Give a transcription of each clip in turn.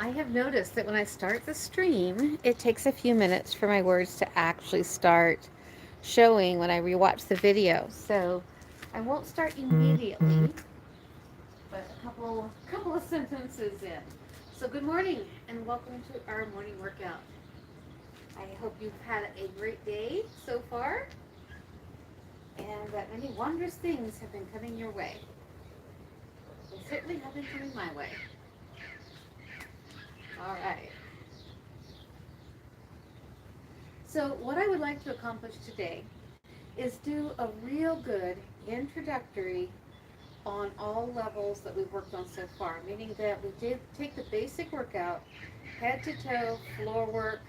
I have noticed that when I start the stream, it takes a few minutes for my words to actually start showing when I rewatch the video. So I won't start immediately, but a couple of sentences in. So good morning and welcome to our morning workout. I hope you've had a great day so far and that many wondrous things have been coming your way. They certainly have been coming my way. All right. So what I would like to accomplish today is do a real good introductory on all levels that we've worked on so far, meaning that we did take the basic workout, head to toe, floor work,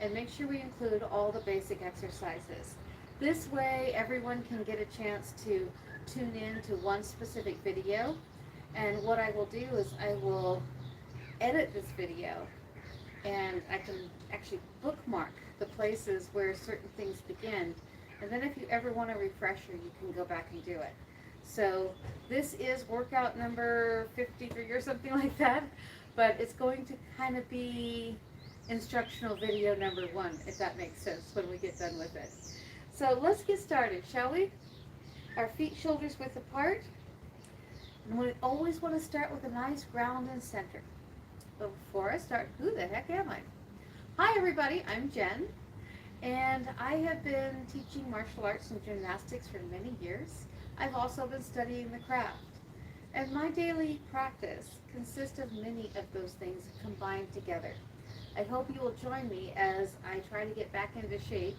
and make sure we include all the basic exercises. This way, everyone can get a chance to tune in to one specific video. And what I will do is I will edit this video and I can actually bookmark the places where certain things begin. And then if you ever want a refresher, you can go back and do it. So this is workout number 53 or something like that, but it's going to kind of be instructional video number 1, if that makes sense, when we get done with it. So let's get started, shall we? Our feet shoulders width apart. And we always want to start with a nice ground and center. But before I start, who the heck am I? Hi everybody, I'm Jen, and I have been teaching martial arts and gymnastics for many years. I've also been studying the craft. And my daily practice consists of many of those things combined together. I hope you will join me as I try to get back into shape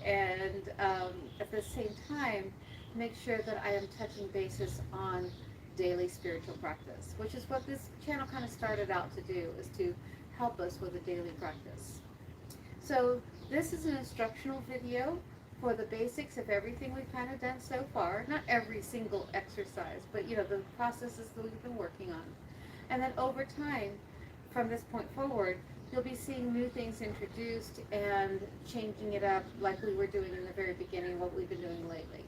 and at the same time make sure that I am touching bases on daily spiritual practice, which is what this channel kind of started out to do, is to help us with a daily practice. So this is an instructional video for the basics of everything we've kind of done so far. Not every single exercise, but the processes that we've been working on. And then over time, from this point forward, you'll be seeing new things introduced and changing it up like we were doing in the very beginning, what we've been doing lately.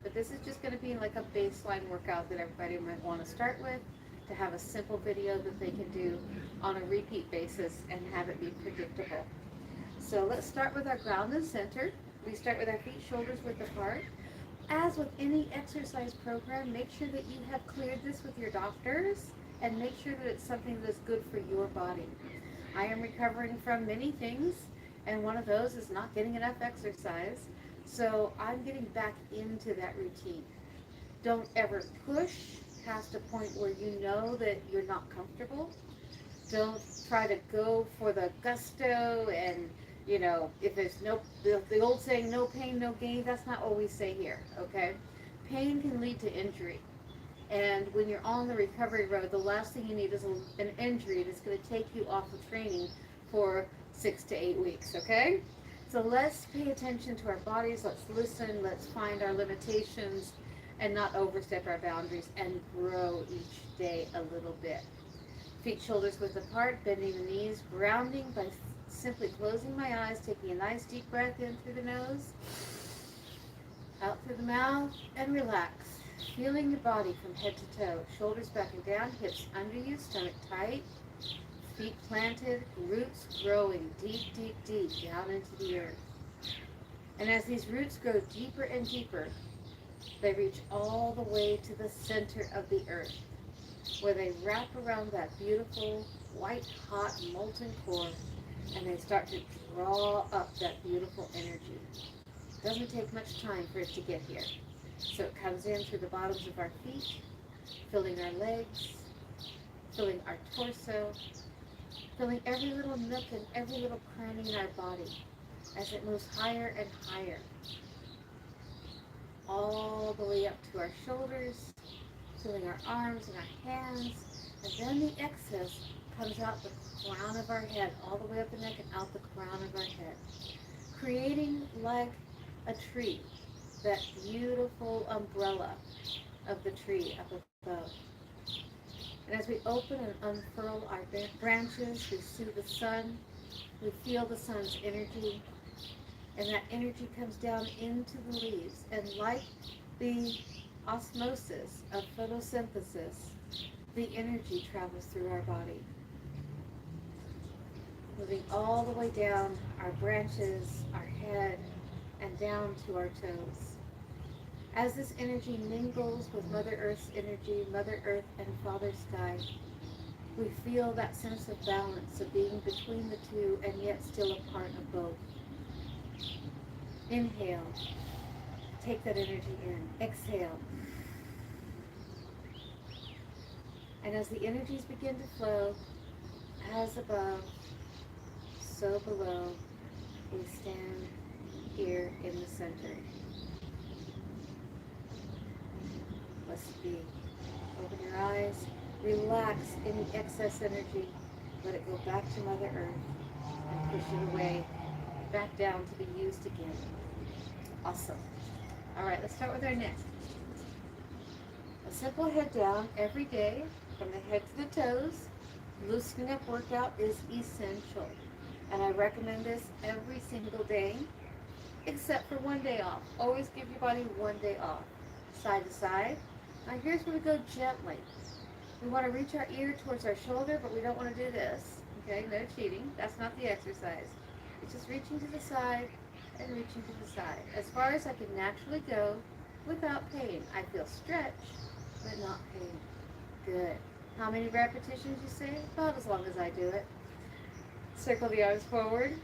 But this is just going to be like a baseline workout that everybody might want to start with, to have a simple video that they can do on a repeat basis and have it be predictable. So let's start with our ground and center. We start with our feet shoulders width apart. As with any exercise program, make sure that you have cleared this with your doctors and make sure that it's something that's good for your body. I am recovering from many things, and one of those is not getting enough exercise. So I'm getting back into that routine. Don't ever push past a point where you know that you're not comfortable. Don't try to go for the gusto and, if there's the old saying, no pain, no gain, that's not what we say here, okay? Pain can lead to injury. And when you're on the recovery road, the last thing you need is an injury that's going to take you off of training for 6 to 8 weeks, okay? So let's pay attention to our bodies, let's listen, let's find our limitations and not overstep our boundaries and grow each day a little bit. Feet shoulders width apart, bending the knees, grounding by simply closing my eyes, taking a nice deep breath in through the nose, out through the mouth, and relax. Feeling your body from head to toe, shoulders back and down, hips under you, stomach tight, feet planted, roots growing deep, deep, deep down into the earth. And as these roots grow deeper and deeper, they reach all the way to the center of the earth, where they wrap around that beautiful, white, hot, molten core, and they start to draw up that beautiful energy. It doesn't take much time for it to get here. So it comes in through the bottoms of our feet, filling our legs, filling our torso, filling every little nook and every little cranny in our body as it moves higher and higher, all the way up to our shoulders, filling our arms and our hands, and then the excess comes out the crown of our head, all the way up the neck and out the crown of our head, creating like a tree, that beautiful umbrella of the tree up above. And as we open and unfurl our branches, we see the sun, we feel the sun's energy, and that energy comes down into the leaves. And like the osmosis of photosynthesis, the energy travels through our body. moving all the way down our branches, our head, and down to our toes. As this energy mingles with Mother Earth's energy, Mother Earth and Father Sky, we feel that sense of balance, of being between the two and yet still a part of both. Inhale, take that energy in. Exhale. And as the energies begin to flow, as above, so below, we stand here in the center. Blessed be. Open your eyes, relax any excess energy, let it go back to Mother Earth and push it away, back down to be used again. Awesome. All right, let's start with our neck. A simple head down every day from the head to the toes. Loosening up workout is essential, and I recommend this every single day, except for one day off. Always give your body one day off. Side to side. Now here's where we go gently. We want to reach our ear towards our shoulder, but we don't want to do this. Okay, no cheating. That's not the exercise. It's just reaching to the side and reaching to the side. As far as I can naturally go without pain. I feel stretch, but not pain. Good. How many repetitions you say? About as long as I do it. Circle the arms forward.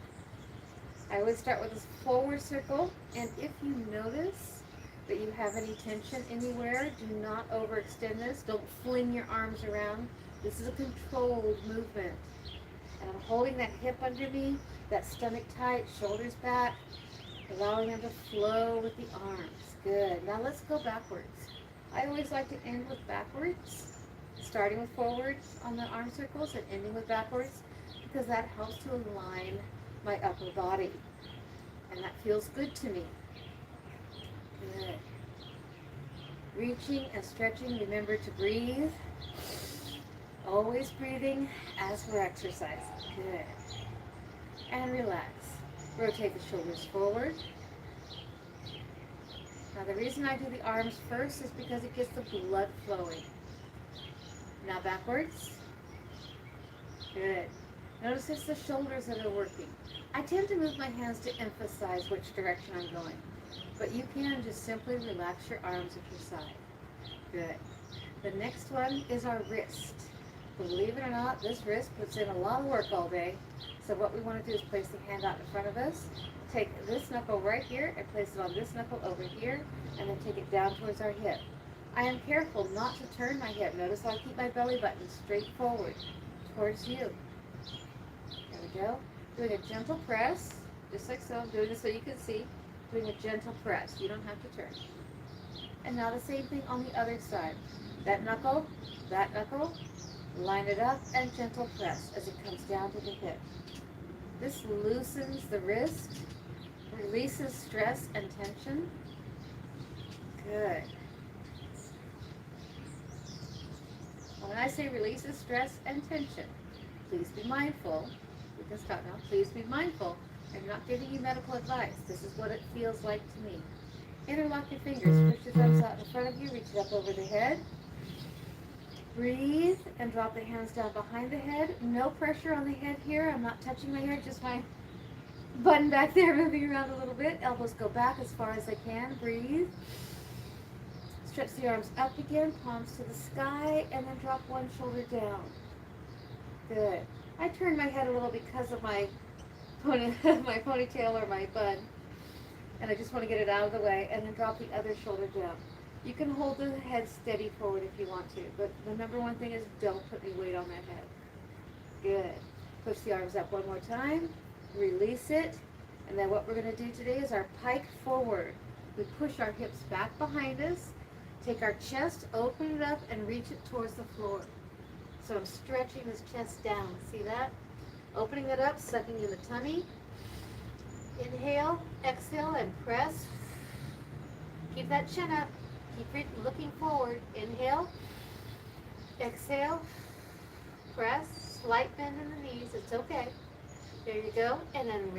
I always start with this forward circle, and if you notice that you have any tension anywhere, do not overextend this. Don't fling your arms around. This is a controlled movement. And I'm holding that hip under me, that stomach tight, shoulders back, allowing them to flow with the arms. Good. Now let's go backwards. I always like to end with backwards, starting with forwards on the arm circles and ending with backwards, because that helps to align my upper body. And that feels good to me. Good. Reaching and stretching. Remember to breathe. Always breathing as we're exercising. Good. And relax. Rotate the shoulders forward. Now the reason I do the arms first is because it gets the blood flowing. Now backwards. Good. Notice it's the shoulders that are working. I tend to move my hands to emphasize which direction I'm going. But you can just simply relax your arms at your side. Good. The next one is our wrist. Believe it or not, this wrist puts in a lot of work all day. So what we want to do is place the hand out in front of us. Take this knuckle right here and place it on this knuckle over here, and then take it down towards our hip. I am careful not to turn my hip. Notice how I keep my belly button straight forward towards you. There we go. Doing a gentle press, just like so. I'm doing this so you can see. Doing a gentle press. You don't have to turn. And now the same thing on the other side. That knuckle, line it up and gentle press as it comes down to the hip. This loosens the wrist, releases stress and tension. Good. When I say releases stress and tension, please be mindful. You can stop now. Please be mindful. I'm not giving you medical advice. This is what it feels like to me. Interlock your fingers. Push your thumbs out in front of you. Reach it up over the head. Breathe and drop the hands down behind the head. No pressure on the head here. I'm not touching my hair. Just my button back there moving around a little bit. Elbows go back as far as I can. Breathe. Stretch the arms up again. Palms to the sky. And then drop one shoulder down. Good. I turned my head a little because of my ponytail or my bun, and I just want to get it out of the way, and then drop the other shoulder down. You can hold the head steady forward if you want to, but the number one thing is don't put any weight on that head. Good. Push the arms up one more time, release it, and then what we're going to do today is our pike forward. We push our hips back behind us, take our chest, open it up, and reach it towards the floor. So I'm stretching this chest down. See that? Opening it up, sucking in the tummy. Inhale, exhale, and press. Keep that chin up. Keep looking forward. Inhale, exhale, press. Slight bend in the knees. It's okay. There you go. And then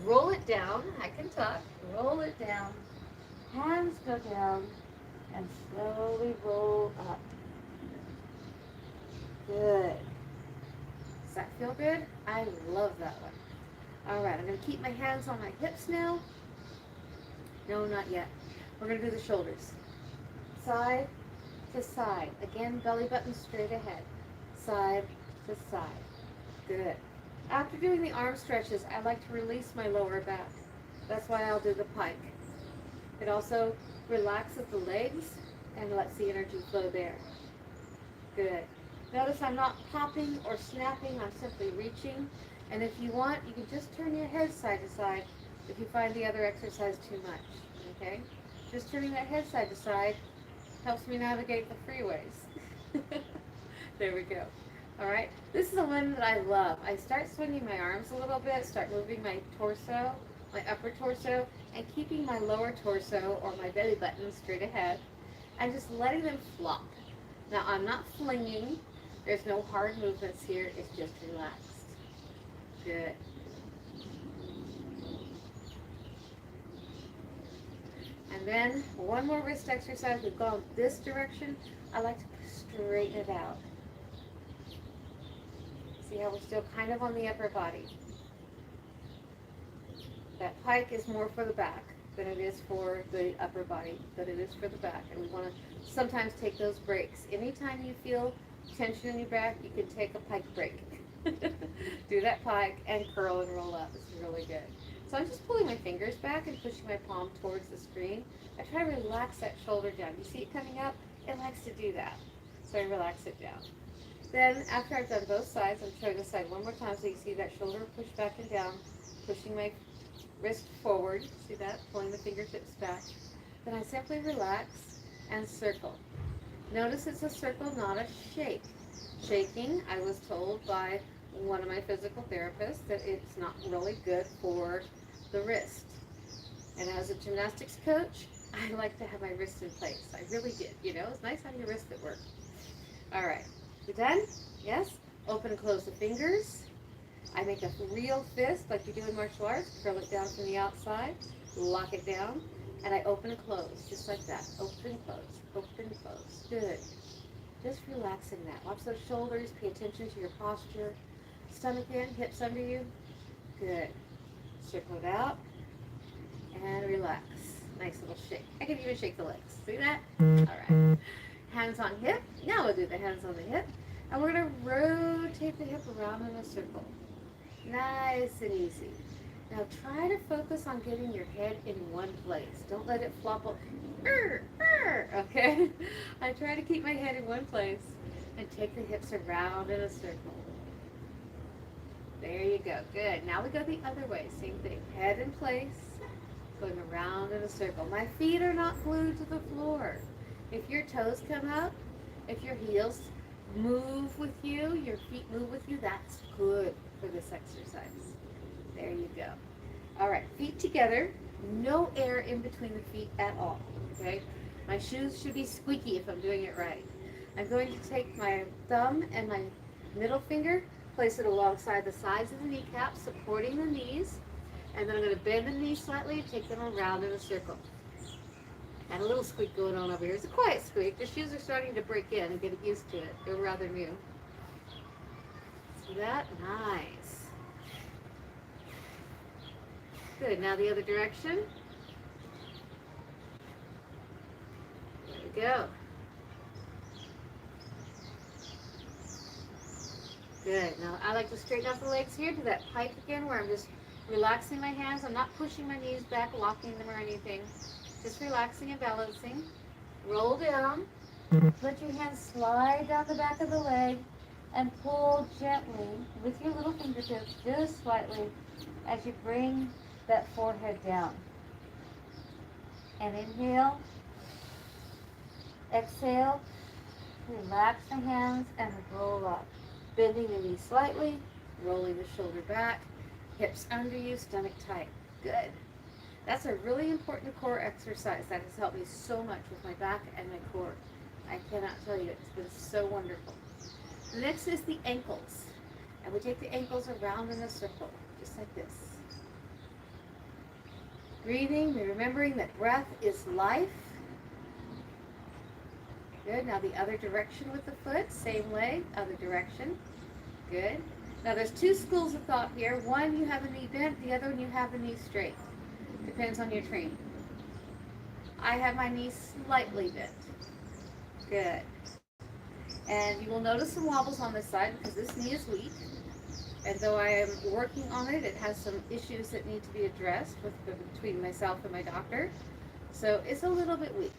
roll it down. I can talk. Roll it down. Hands go down and slowly roll up. Good. that feel good? I love that one. All right, I'm going to keep my hands on my hips now. No, not yet. We're going to do the shoulders. Side to side. Again, belly button straight ahead. Side to side. Good. After doing the arm stretches, I like to release my lower back. That's why I'll do the pike. It also relaxes the legs and lets the energy flow there. Good. Notice I'm not popping or snapping, I'm simply reaching. And if you want, you can just turn your head side to side if you find the other exercise too much. Okay? Just turning that head side to side helps me navigate the freeways. There we go. All right? This is the one that I love. I start swinging my arms a little bit, start moving my torso, my upper torso, and keeping my lower torso or my belly button straight ahead, and just letting them flop. Now, I'm not flinging. There's no hard movements here. It's just relaxed. Good. And then one more wrist exercise. We've gone this direction. I like to straighten it out. See how we're still kind of on the upper body. That pike is more for the back than it is for the upper body, but it is for the back. And we want to sometimes take those breaks. Anytime you feel tension in your back, you can take a pike break. Do that pike and curl and roll up. It's really good. So I'm just pulling my fingers back and pushing my palm towards the screen. I try to relax that shoulder down. You see it coming up? It likes to do that. So I relax it down. Then after I've done both sides, I'm showing this side one more time so you see that shoulder push back and down, pushing my wrist forward. See that? Pulling the fingertips back. Then I simply relax and circle. Notice it's a circle, not a shake. Shaking, I was told by one of my physical therapists that it's not really good for the wrist. And as a gymnastics coach, I like to have my wrist in place. I really did. You know, it's nice having your wrist at work. All right. You done? Yes? Open and close the fingers. I make a real fist like you do in martial arts. Curl it down from the outside. Lock it down. And I open and close, just like that. Open, close. Open, close. Good. Just relaxing that. Watch those shoulders. Pay attention to your posture. Stomach in, hips under you. Good. Circle it out. And relax. Nice little shake. I can even shake the legs. See that? All right. Hands on hip. Now we'll do the hands on the hip. And we're going to rotate the hip around in a circle. Nice and easy. Now try to focus on getting your head in one place. Don't let it flop. Okay? I try to keep my head in one place and take the hips around in a circle. There you go. Good. Now we go the other way. Same thing. Head in place, going around in a circle. My feet are not glued to the floor. If your toes come up, if your heels move with you, your feet move with you, that's good for this exercise. There you go. All right, feet together, no air in between the feet at all, okay? My shoes should be squeaky if I'm doing it right. I'm going to take my thumb and my middle finger, place it alongside the sides of the kneecaps, supporting the knees, and then I'm going to bend the knees slightly and take them around in a circle. And a little squeak going on over here. It's a quiet squeak. The shoes are starting to break in and get used to it. They're rather new. See that? Nice. Good. Now the other direction. There we go. Good. Now I like to straighten out the legs here. Do that pike again where I'm just relaxing my hands. I'm not pushing my knees back, locking them or anything. Just relaxing and balancing. Roll down. Let your hands slide down the back of the leg and pull gently with your little fingertips, just slightly, as you bring that forehead down. And inhale. Exhale. Relax the hands and roll up. Bending the knee slightly, rolling the shoulder back, hips under you, stomach tight. Good. That's a really important core exercise that has helped me so much with my back and my core. I cannot tell you, it's been so wonderful. Next is the ankles. And we take the ankles around in a circle, just like this. Breathing, remembering that breath is life. Good. Now the other direction with the foot, same leg, other direction. Good. Now there's two schools of thought here. One, you have the knee bent, the other one, you have the knee straight. Depends on your training. I have my knee slightly bent. Good. And you will notice some wobbles on this side because this knee is weak. And though I am working on it, it has some issues that need to be addressed between myself and my doctor. So it's a little bit weak.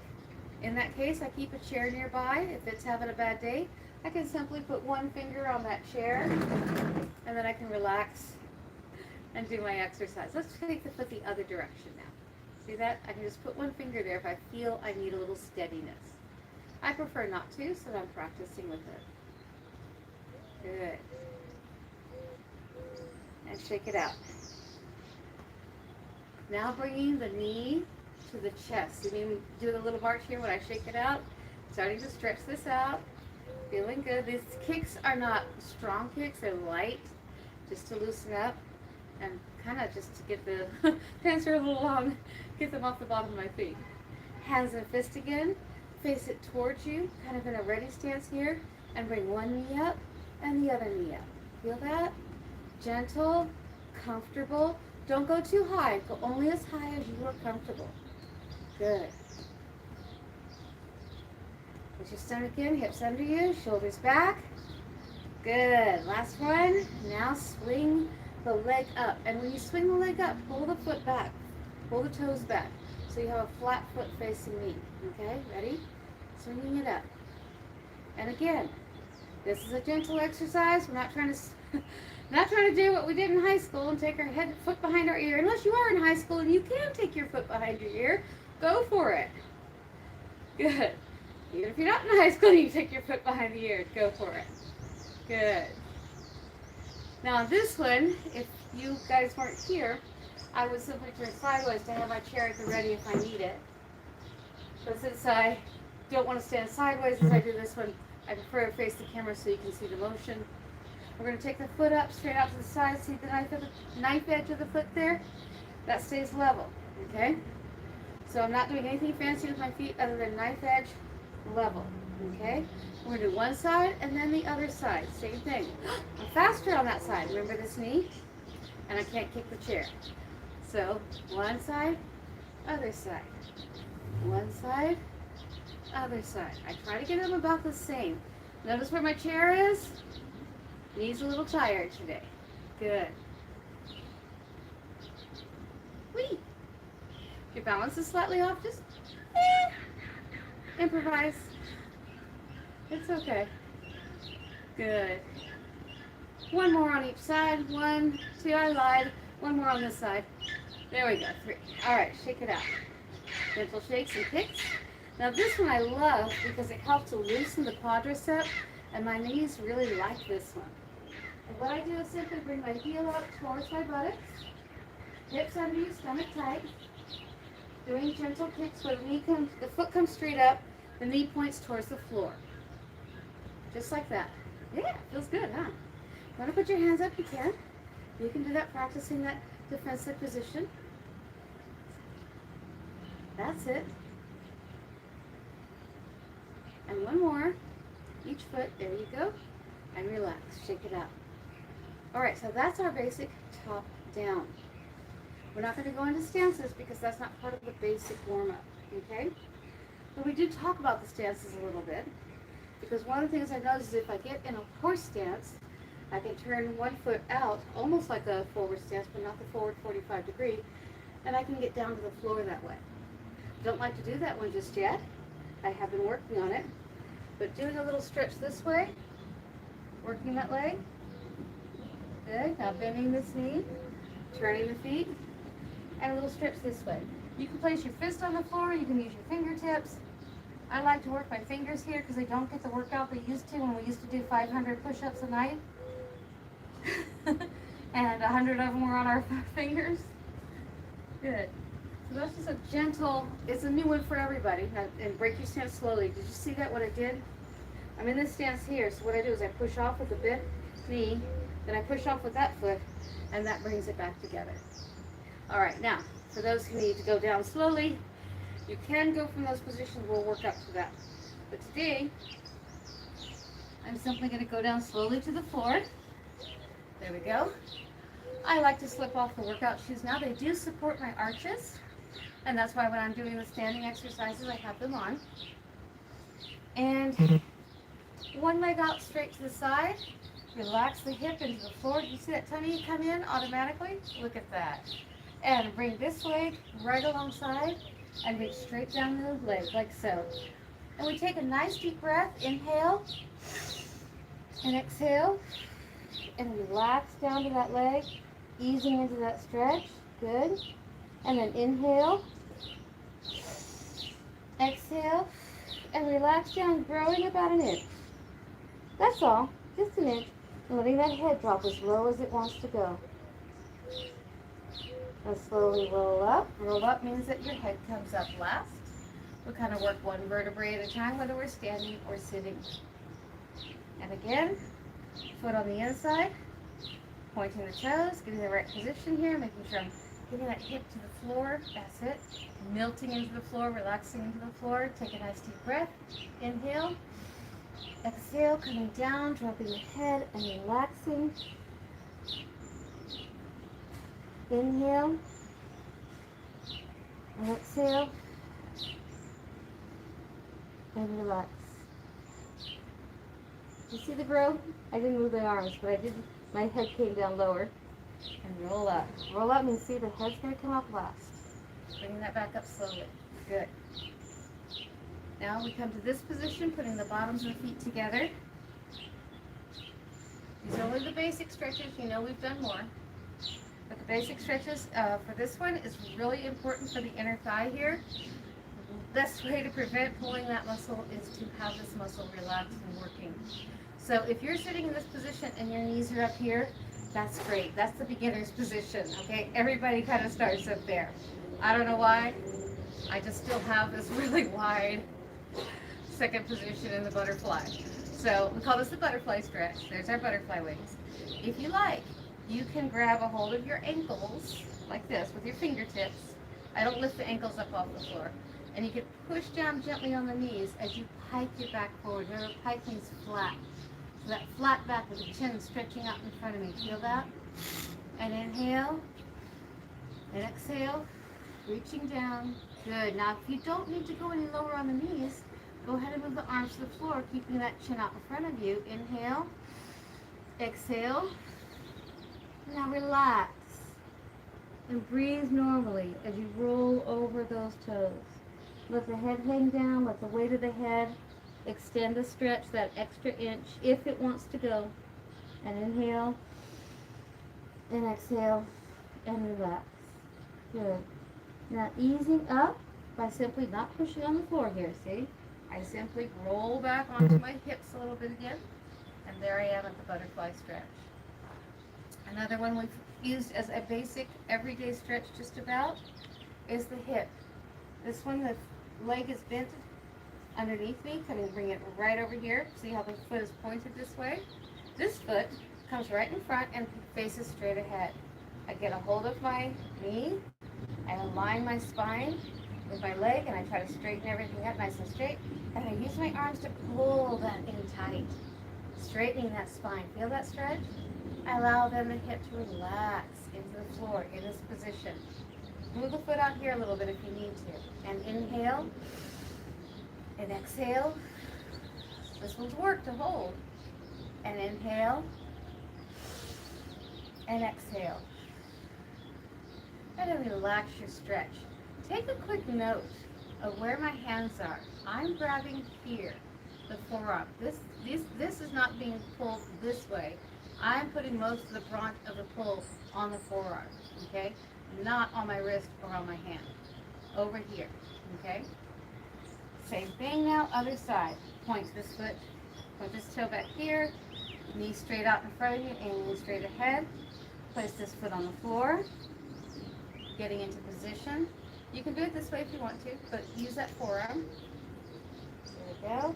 In that case, I keep a chair nearby. If it's having a bad day, I can simply put one finger on that chair and then I can relax and do my exercise. Let's take the foot the other direction now. See that? I can just put one finger there if I feel I need a little steadiness. I prefer not to, so I'm practicing with it. Good. And shake it out. Now bringing the knee to the chest. You mean do the little march here when I shake it out? Starting to stretch this out. Feeling good. These kicks are not strong kicks, they're light, just to loosen up and kind of just to get the pants are a little long, get them off the bottom of my feet. Hands and fist again. Face it towards you, kind of in a ready stance here, and bring one knee up and the other knee up. Feel that? Gentle, comfortable. Don't go too high. Go only as high as you are comfortable. Good. Put your stomach in, hips under you, shoulders back. Good. Last one. Now swing the leg up. And when you swing the leg up, pull the foot back. Pull the toes back. So you have a flat foot facing me. Okay, ready? Swinging it up. And again, this is a gentle exercise. We're not trying to do what we did in high school and take our foot behind our ear. Unless you are in high school and you can take your foot behind your ear, go for it. Good. Even if you're not in high school, you take your foot behind the ear. Go for it. Good. Now this one, if you guys weren't here, I would simply turn sideways to have my chair at the ready if I need it. But since I don't want to stand sideways as I do this one, I prefer to face the camera so you can see the motion. We're going to take the foot up, straight out to the side. See the knife edge of the foot there? That stays level, okay? So I'm not doing anything fancy with my feet other than knife edge, level, okay? We're going to do one side and then the other side. Same thing. I'm faster on that side. Remember this knee? And I can't kick the chair. So one side, other side. One side, other side. I try to get them about the same. Notice where my chair is? Knees a little tired today. Good. Whee! If your balance is slightly off, just improvise. It's okay. Good. One more on each side. 1, 2, I lied. One more on this side. There we go. 3. All right, shake it out. Gentle shakes and kicks. Now this one I love because it helps to loosen the quadricep, and my knees really like this one. And what I do is simply bring my heel up towards my buttocks, hips under you, stomach tight, doing gentle kicks where the foot comes straight up, the knee points towards the floor. Just like that. Yeah, feels good, huh? You want to put your hands up, you can. You can do that practicing that defensive position. That's it. And one more. Each foot. There you go. And relax. Shake it out. All right, so that's our basic top down. We're not going to go into stances because that's not part of the basic warm-up, okay? But we do talk about the stances a little bit because one of the things I notice is if I get in a horse stance, I can turn one foot out, almost like a forward stance, but not the forward 45 degree, and I can get down to the floor that way. Don't like to do that one just yet. I have been working on it, but doing a little stretch this way, working that leg. Good. Now bending this knee, turning the feet, and a little stretch this way. You can place your fist on the floor, you can use your fingertips. I like to work my fingers here because they don't get the workout they used to when we used to do 500 push-ups a night. And 100 of them were on our fingers. Good. So that's just a gentle, it's a new one for everybody. Now, and break your stance slowly. Did you see that, what I did? I'm in this stance here, so what I do is I push off with the bent knee, then I push off with that foot, and that brings it back together. All right, now, for those who need to go down slowly, you can go from those positions, we'll work up to that. But today, I'm simply going to go down slowly to the floor. There we go. I like to slip off the workout shoes now. They do support my arches, and that's why when I'm doing the standing exercises, I have them on. And one leg out straight to the side. Relax the hip into the floor. Do you see that tummy come in automatically? Look at that. And bring this leg right alongside and reach straight down the leg like so. And we take a nice deep breath. Inhale and exhale. And relax down to that leg, easing into that stretch. Good. And then inhale, exhale, and relax down, growing about an inch. That's all, just an inch. And letting that head drop as low as it wants to go. Now slowly roll up. Roll up means that your head comes up last. We'll kind of work one vertebrae at a time, whether we're standing or sitting. And again, foot on the inside, pointing the toes, getting the right position here, making sure I'm getting that hip to the floor. That's it. Melting into the floor, relaxing into the floor. Take a nice deep breath. Inhale. Exhale, coming down, dropping the head and relaxing. Inhale. And exhale. And relax. You see the growth? I didn't move the arms, but I did. My head came down lower. And roll up. Roll up means see the head's going to come up last. Bringing that back up slowly. Good. Now we come to this position, putting the bottoms of the feet together. These are only the basic stretches. You know we've done more. But the basic stretches for this one is really important for the inner thigh here. The best way to prevent pulling that muscle is to have this muscle relaxed and working. So if you're sitting in this position and your knees are up here, that's great. That's the beginner's position, okay? Everybody kind of starts up there. I don't know why. I just still have this really wide second position in the butterfly. So we call this the butterfly stretch. There's our butterfly wings. If you like, you can grab a hold of your ankles like this with your fingertips. I don't lift the ankles up off the floor. And you can push down gently on the knees as you pike your back forward. Remember, pike means flat. So that flat back with the chin stretching out in front of me. Feel that? And inhale. And exhale. Reaching down. Good. Now, if you don't need to go any lower on the knees, go ahead and move the arms to the floor, keeping that chin out in front of you. Inhale. Exhale. Now relax. And breathe normally as you roll over those toes. Let the head hang down. Let the weight of the head extend the stretch, that extra inch, if it wants to go. And inhale. And exhale. And relax. Good. Now easing up by simply not pushing on the floor here, see? I simply roll back onto my hips a little bit again, and there I am at the butterfly stretch. Another one we've used as a basic everyday stretch just about is the hip. This one, the leg is bent underneath me, bring it right over here. See how the foot is pointed this way? This foot comes right in front and faces straight ahead. I get a hold of my knee, I align my spine with my leg, and I try to straighten everything up nice and straight. And I use my arms to pull that in tight, straightening that spine. Feel that stretch? I allow then the hip to relax into the floor in this position. Move the foot out here a little bit if you need to. And inhale and exhale. This one's work to hold. And inhale and exhale. And then relax your stretch. Take a quick note of where my hands are. I'm grabbing here, the forearm. This is not being pulled this way. I'm putting most of the brunt of the pull on the forearm, okay? Not on my wrist or on my hand. Over here, okay? Same thing now, other side. Point this foot, point this toe back here, knee straight out in front of you, aiming straight ahead. Place this foot on the floor, getting into position. You can do it this way if you want to, but use that forearm. There we go.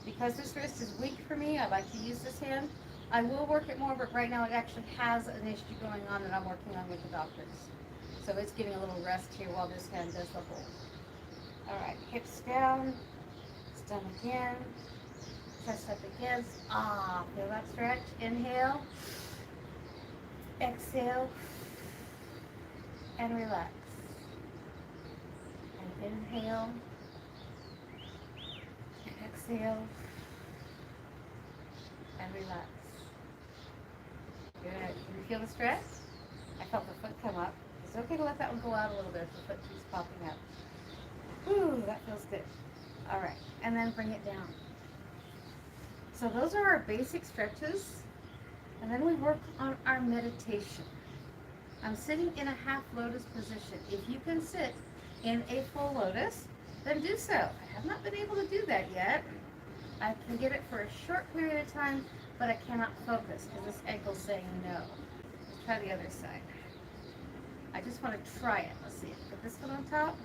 Because this wrist is weak for me, I like to use this hand. I will work it more, but right now it actually has an issue going on that I'm working on with the doctors. So it's getting a little rest here while this hand does the hold. All right, hips down, stomach in, chest up against, feel that stretch. Inhale, Exhale and relax. And inhale and exhale and relax. Good. Can you feel the stretch? I felt the foot come up. It's okay to let that one go out a little bit if the foot keeps popping up. Whew, that feels good. All right, and then bring it down. So those are our basic stretches, and then we work on our meditation. I'm sitting in a half lotus position. If you can sit in a full lotus, then do so. I have not been able to do that yet. I can get it for a short period of time, but I cannot focus because this ankle's saying no. Let's try the other side. I just want to try it. Let's see. Put this one on top.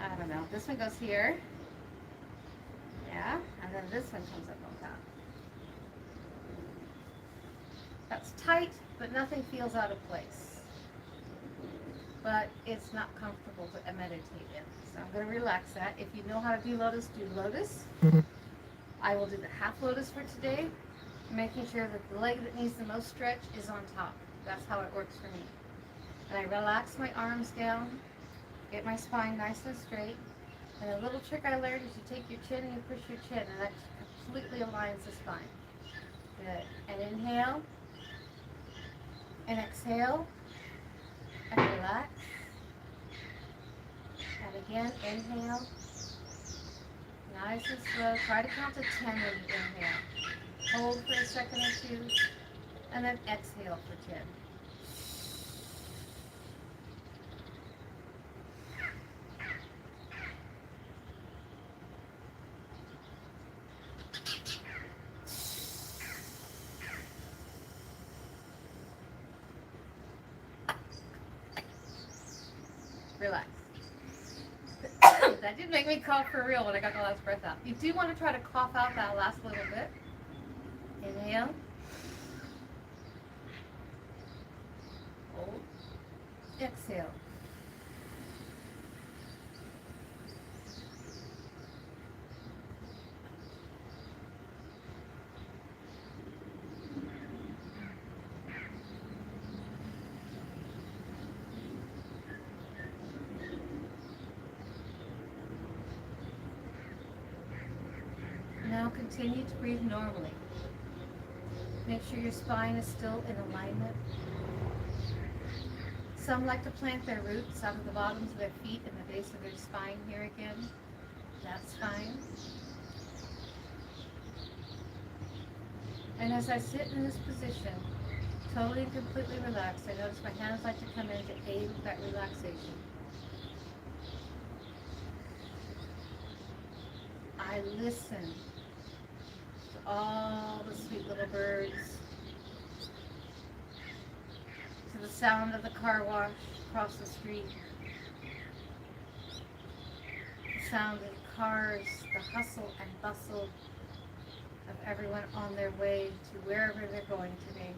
I don't know. This one goes here. Yeah. And then this one comes up on top. That's tight, but nothing feels out of place. But it's not comfortable to meditate in. So I'm going to relax that. If you know how to do lotus, do lotus. I will do the half lotus for today, making sure that the leg that needs the most stretch is on top. That's how it works for me. And I relax my arms down, get my spine nice and straight. And a little trick I learned is you take your chin and you push your chin, and that completely aligns the spine. Good. And inhale. And exhale. And relax. And again, inhale. Nice and slow. Try to count to 10 when you inhale. Hold for a second or two. And then exhale for 10. Relax. That did make me cough for real when I got the last breath out. You do want to try to cough out that last little bit. Inhale. Hold. Exhale. Now continue to breathe normally. Make sure your spine is still in alignment. Some like to plant their roots out of the bottoms of their feet and the base of their spine here again. That's fine. And as I sit in this position, totally and completely relaxed, I notice my hands like to come in to aid with that relaxation. I listen to all the sweet little birds, to the sound of the car wash across the street, the sound of cars, the hustle and bustle of everyone on their way to wherever they're going today.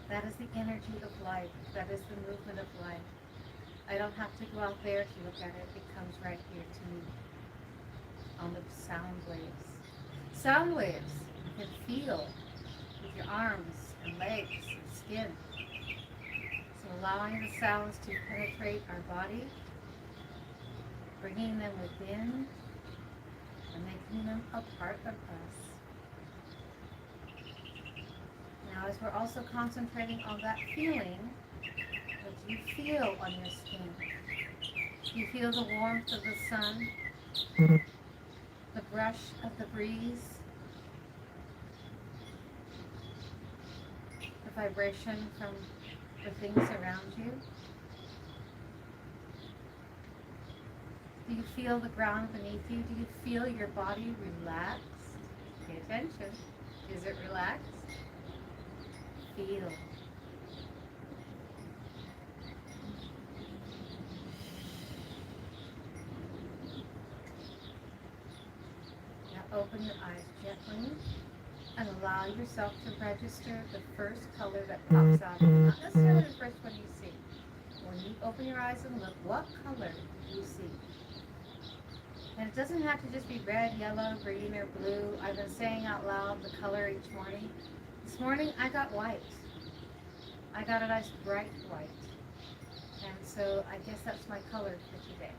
That is the energy of life. That is the movement of life. I don't have to go out there to look at it. It comes right here to me on the sound waves. Sound waves you can feel with your arms and legs and skin. So allowing the sounds to penetrate our body, bringing them within, and making them a part of us. Now as we're also concentrating on that feeling, what do you feel on your skin? Do you feel the warmth of the sun? The brush of the breeze? The vibration from the things around you? Do you feel the ground beneath you? Do you feel your body relaxed? Pay attention. Is it relaxed? Feel. Now open your eyes gently and allow yourself to register the first color that pops out. Not necessarily the first one you see. When you open your eyes and look, what color do you see? And it doesn't have to just be red, yellow, green, or blue. I've been saying out loud the color each morning. This morning I got white. I got a nice bright white. And so I guess that's my color for today.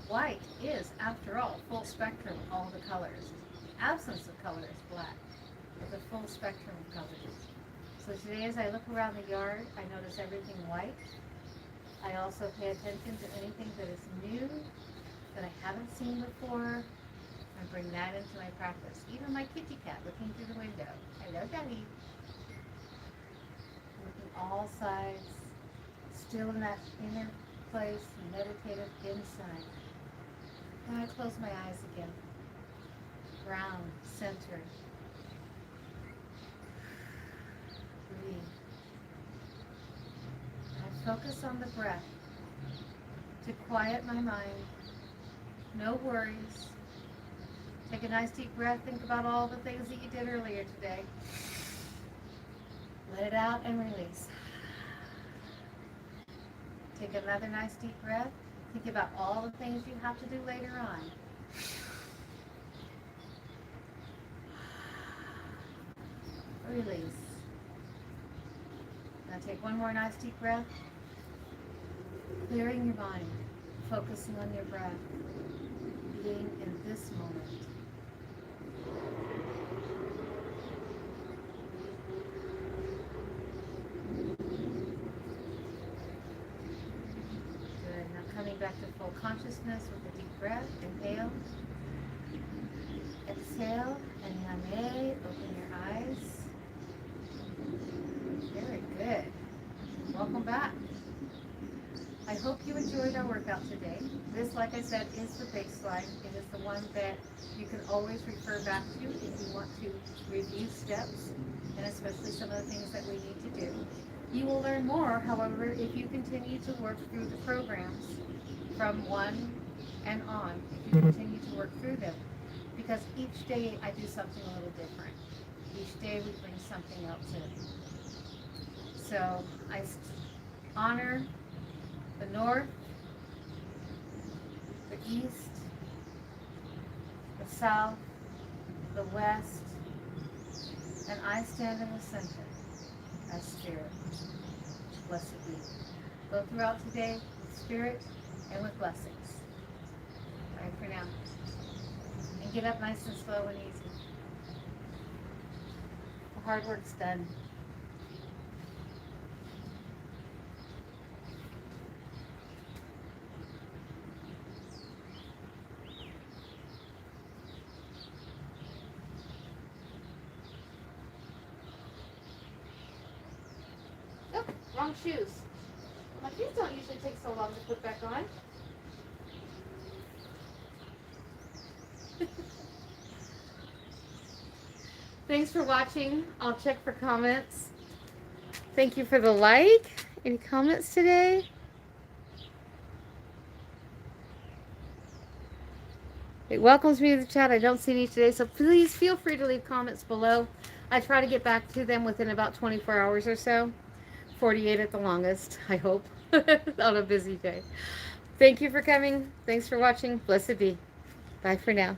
White is, after all, full spectrum, all the colors. Absence of color is black, but the full spectrum of colors. So today as I look around the yard, I notice everything white. I also pay attention to anything that is new, that I haven't seen before, and bring that into my practice. Even my kitty cat looking through the window. Hello, Daddy. Looking all sides, still in that inner place, meditative inside. Now I close my eyes again. Ground, center. Breathe. I focus on the breath to quiet my mind. No worries. Take a nice deep breath. Think about all the things that you did earlier today. Let it out and release. Take another nice deep breath. Think about all the things you have to do later on. Release. Now take one more nice deep breath. Clearing your mind. Focusing on your breath. Being in this moment. Good. Now coming back to full consciousness with a deep breath. Inhale. Exhale. And yame. Open your eyes. Very good. Welcome back. I hope you enjoyed our workout today. This, like I said, is the baseline. It is the one that you can always refer back to if you want to review steps, and especially some of the things that we need to do. You will learn more, however, if you continue to work through the programs from 1 and on, if you continue to work through them. Because each day I do something a little different. Each day we bring something else in. So I honor the north, the east, the south, the west, and I stand in the center as spirit. Blessed be. Go throughout today with spirit and with blessings. Bye for now. And get up nice and slow and easy. The hard work's done. Wrong shoes. My shoes don't usually take so long to put back on. Thanks for watching. I'll check for comments. Thank you for the like. Any comments today? It welcomes me to the chat. I don't see any today, so please feel free to leave comments below. I try to get back to them within about 24 hours or so. 48 at the longest, I hope, on a busy day. Thank you for coming. Thanks for watching. Blessed be. Bye for now.